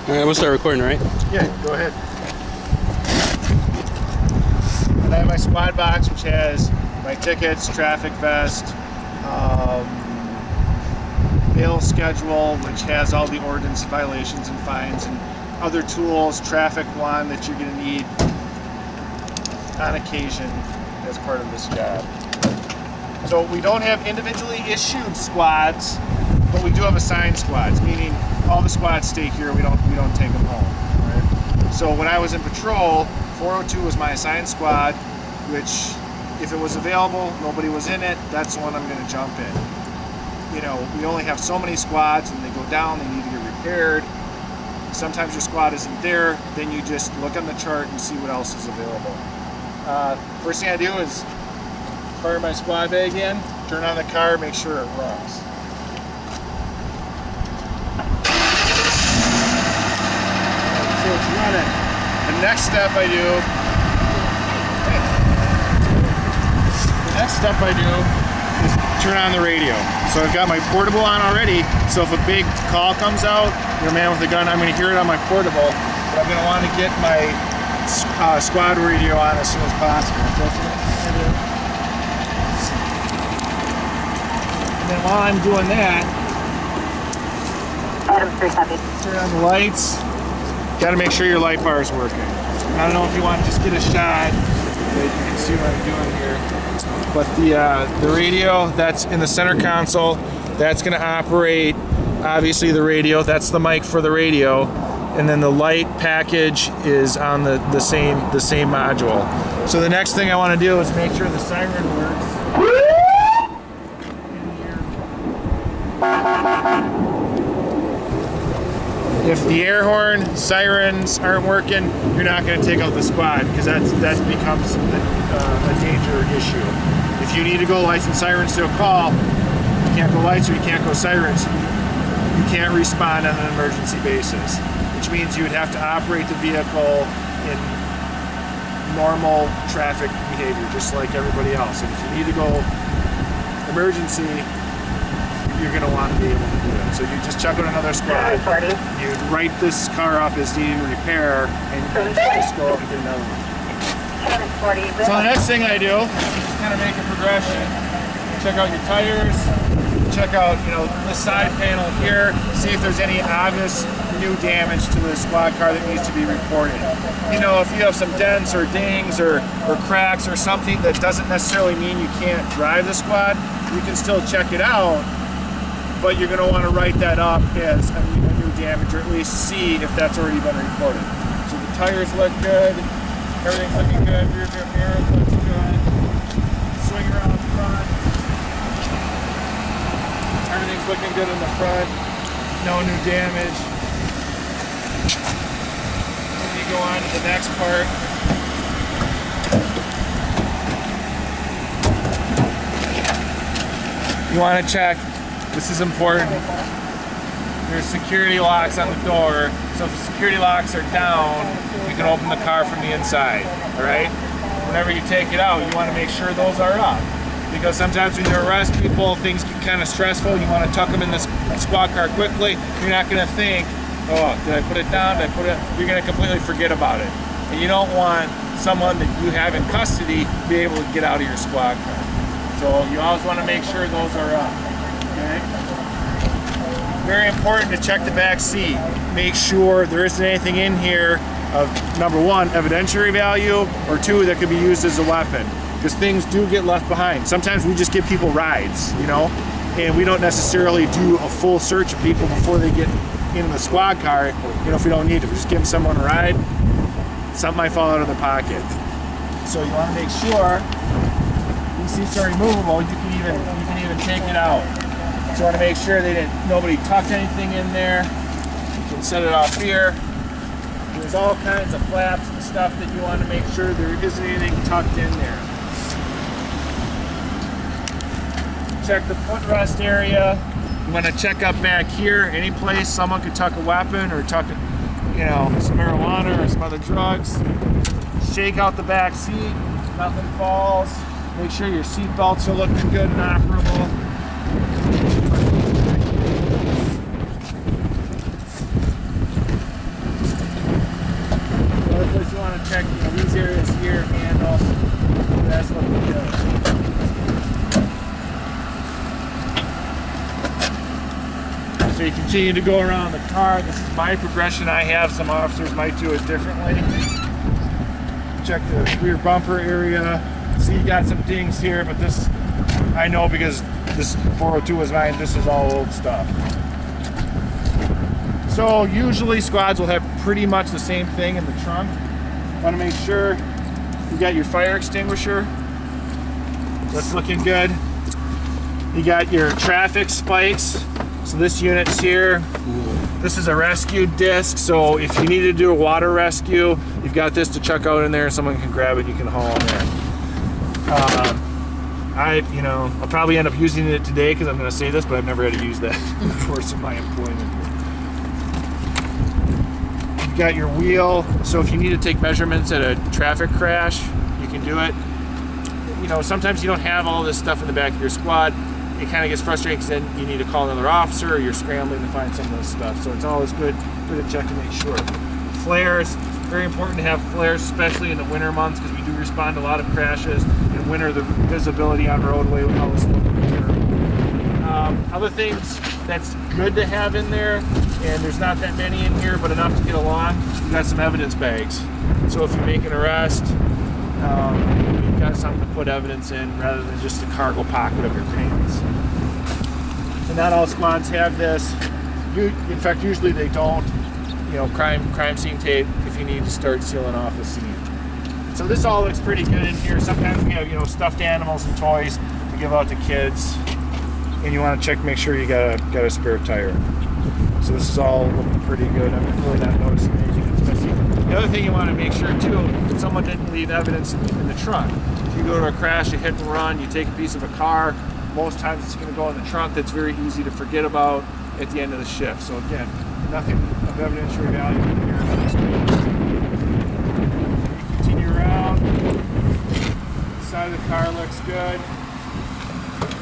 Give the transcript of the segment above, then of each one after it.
All right, we'll start recording, right? Yeah, go ahead. And I have my squad box, which has my tickets, traffic vest, bail schedule, which has all the ordinance violations and fines and other tools, traffic one that you're going to need on occasion as part of this job. So we don't have individually issued squads, but we do have assigned squads, meaning all the squads stay here. We don't take them home. Right? So when I was in patrol, 402 was my assigned squad, which if it was available, nobody was in it, that's the one I'm going to jump in. You know, we only have so many squads, and they go down, they need to get repaired. Sometimes your squad isn't there, then you just look on the chart and see what else is available. First thing I do is fire my squad bay again, turn on the car, make sure it runs. So it's running. The next step I do is turn on the radio. So I've got my portable on already, so if a big call comes out, you're a man with a gun, I'm going to hear it on my portable, but I'm going to want to get my squad radio on as soon as possible. And then while I'm doing that, turn on the lights. Got to make sure your light bar is working. I don't know if you want to just get a shot, but you can see what I'm doing here. But the radio that's in the center console, that's going to operate, obviously, the radio. That's the mic for the radio, and then the light package is on the same module. So the next thing I want to do is make sure the siren works. If the air horn, sirens aren't working, you're not going to take out the squad, because that becomes a danger issue. If you need to go lights and sirens to a call, you can't go lights or you can't go sirens. You can't respond on an emergency basis, which means you would have to operate the vehicle in normal traffic behavior, just like everybody else. If you need to go emergency, you're going to want to be able to do it. So you just check out another squad, you write this car up as needing repair, and you just go up and get another one. So the next thing I do is kind of make a progression. Check out your tires, check out, you know, the side panel here, see if there's any obvious new damage to the squad car that needs to be reported. You know, if you have some dents or dings or cracks or something, that doesn't necessarily mean you can't drive the squad. You can still check it out, but you're going to want to write that up as a new damage, or at least see if that's already been reported. So the tires look good. Everything's looking good, rear view mirror looks good. Swing around the front. Everything's looking good in the front. No new damage. Then you go on to the next part. You want to check, this is important, there's security locks on the door, so if the security locks are down, you can open the car from the inside, all right? Whenever you take it out, you want to make sure those are up, because sometimes when you arrest people, things get kind of stressful. You want to tuck them in the squad car quickly. You're not going to think, oh, did I put it down? Did I put it? You're going to completely forget about it. And you don't want someone that you have in custody to be able to get out of your squad car. So you always want to make sure those are up, okay? Very important to check the back seat. Make sure there isn't anything in here of, number one, evidentiary value, or two, that could be used as a weapon. Because things do get left behind. Sometimes we just give people rides, you know, and we don't necessarily do a full search of people before they get in the squad car, you know, if we don't need to. If we just give someone a ride, something might fall out of their pocket. So you want to make sure these seats are removable. You can even take it out. So you want to make sure nobody tucked anything in there. You can set it off here. There's all kinds of flaps and stuff that you want to make sure there isn't anything tucked in there. Check the footrest area. You want to check up back here. Any place someone could tuck a weapon or tuck, you know, some marijuana or some other drugs. Shake out the back seat. Nothing falls. Make sure your seat belts are looking good and operable. continue to go around the car. This is my progression I have. Some officers might do it differently. Check the rear bumper area. See, you got some dings here, but this I know because this 402 was mine. This is all old stuff. So usually squads will have pretty much the same thing in the trunk. Want to make sure you got your fire extinguisher. That's looking good. You got your traffic spikes. So this unit's here. This is a rescue disc, so if you need to do a water rescue, you've got this to chuck out in there. Someone can grab it, you can haul in there. I'll probably end up using it today because I'm going to say this, but I've never had to use that in the course of my employment. You've got your wheel, so if you need to take measurements at a traffic crash, you can do it. You know, sometimes you don't have all this stuff in the back of your squad. It kind of gets frustrating because then you need to call another officer or you're scrambling to find some of this stuff. So it's always good to check to make sure. Flares, very important to have flares, especially in the winter months because we do respond to a lot of crashes. In winter, the visibility on roadway with all this other things that's good to have in there, and there's not that many in here, but enough to get along, you've got some evidence bags. So if you make an arrest, you've got something to put evidence in rather than just the cargo pocket of your pants. And not all squads have this. In fact, usually they don't. You know, crime scene tape if you need to start sealing off the scene. So this all looks pretty good in here. Sometimes we have, stuffed animals and toys to give out to kids, and you want to check, make sure you got a spare tire. So this is all looking pretty good. I'm really not noticing anything that's missing. The other thing you want to make sure too, if someone didn't leave evidence in the trunk. If you go to a crash, you hit and run, you take a piece of a car, most times it's going to go in the trunk. That's very easy to forget about at the end of the shift. So again, nothing of evidentiary value in here. Continue around. The side of the car looks good.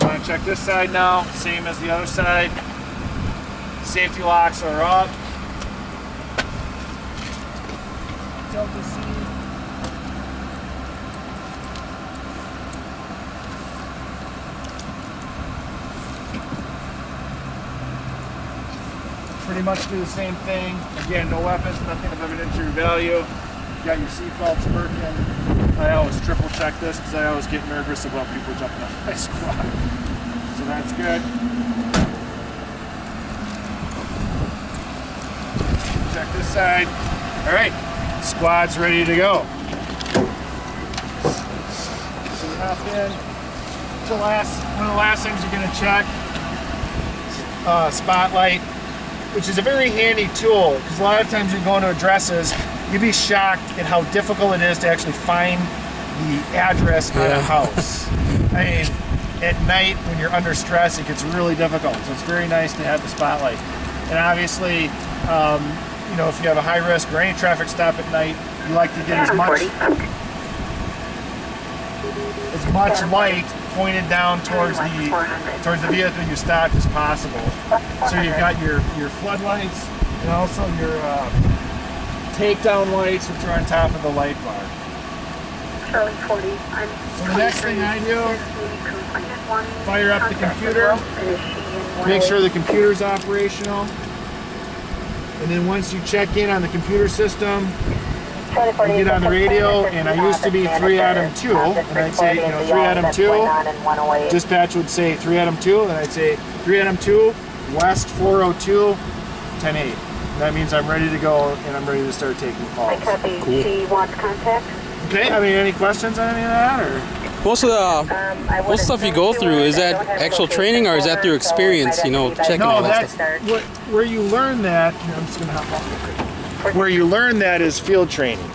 You want to check this side now, same as the other side. Safety locks are up. Tilt the seat. Pretty much do the same thing. Again, no weapons, nothing of evidentiary value. You got your seatbelts working. I always triple check this because I always get nervous about people jumping off my squad. So that's good. Check this side. All right, squad's ready to go. So we hop in. One of the last things you're going to check, spotlight, which is a very handy tool because a lot of times you're going to addresses, you'd be shocked at how difficult it is to actually find the address on a house. I mean, at night when you're under stress, it gets really difficult. So it's very nice to have the spotlight. And obviously, if you have a high risk or any traffic stop at night, you like to get as much light pointed down towards the vehicle you stopped as possible. So you've got your floodlights and also your takedown lights, which are on top of the light bar. So the next thing I do, fire up the computer, make sure the computer's operational, and then once you check in on the computer system, you get on the radio, and I used to be 3 Adam 2, and I'd say, 3 Adam 2, dispatch would say 3 Adam 2, and I'd say 3 Adam 2, West 402, 10-8. And that means I'm ready to go, and I'm ready to start taking calls. Cool. She wants contact. Okay, any questions on any of that, or? Most of the stuff you go through, is that actual training or is that through experience, checking all that stuff? Where you learn that, I'm just going to hop off. Where you learn that is field training.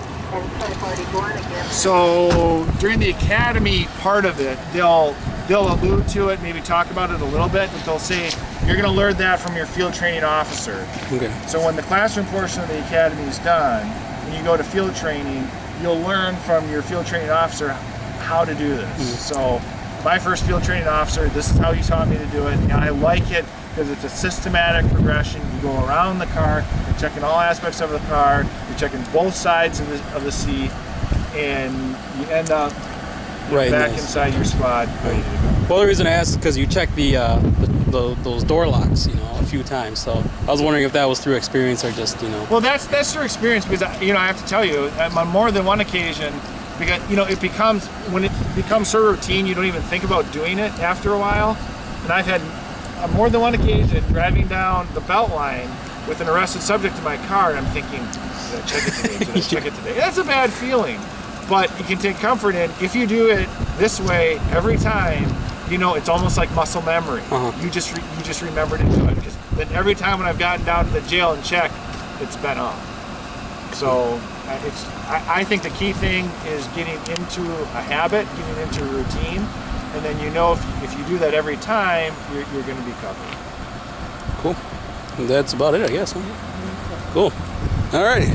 So during the academy part of it, they'll allude to it, maybe talk about it a little bit, but they'll say, you're going to learn that from your field training officer. Okay. So when the classroom portion of the academy is done, when you go to field training, you'll learn from your field training officer how to do this. So my first field training officer, this is how he taught me to do it, and I like it because it's a systematic progression. You go around the car, you're checking all aspects of the car, you're checking both sides of the seat, and you end up back inside your squad ready to go. Well, the reason I asked is because you check the those door locks, you know, a few times. So I was wondering if that was through experience or just, you know. Well, that's through experience, because you know, I have to tell you, on more than one occasion, because you know, when it becomes so routine, you don't even think about doing it after a while. And I've had on more than one occasion driving down the belt line with an arrested subject in my car, and I'm thinking, did I check it today? Did I check it today? That's a bad feeling. But you can take comfort in, if you do it this way every time, you know, it's almost like muscle memory. You just remember to do it. Because then every time when I've gotten down to the jail and checked, it's been off. So I think the key thing is getting into a habit, getting into a routine, and then you know if you do that every time, you're going to be covered. Cool. That's about it, I guess. Huh? Cool. All righty.